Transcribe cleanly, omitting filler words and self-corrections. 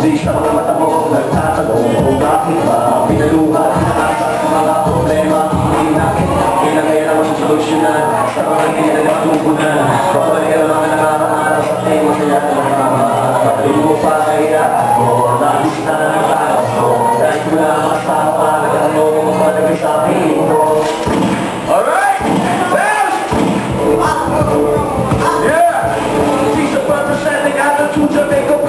Di siya mga mata mo nagtatanong kung bakit ba pinaluha sa mga problema. Hindi natin ilagay naman ang solusyonan sa mga hindi na nagtugunan. Kapag kayo mga nangangarap sa tayo masaya na nangangarap. Kapag mo pa kaya ako, nabis na nagtatanong ko. Dahil ko na masama, nagtanong mo pa nagsasabi mo. Alright! Yeah! She's a representing attitude to make a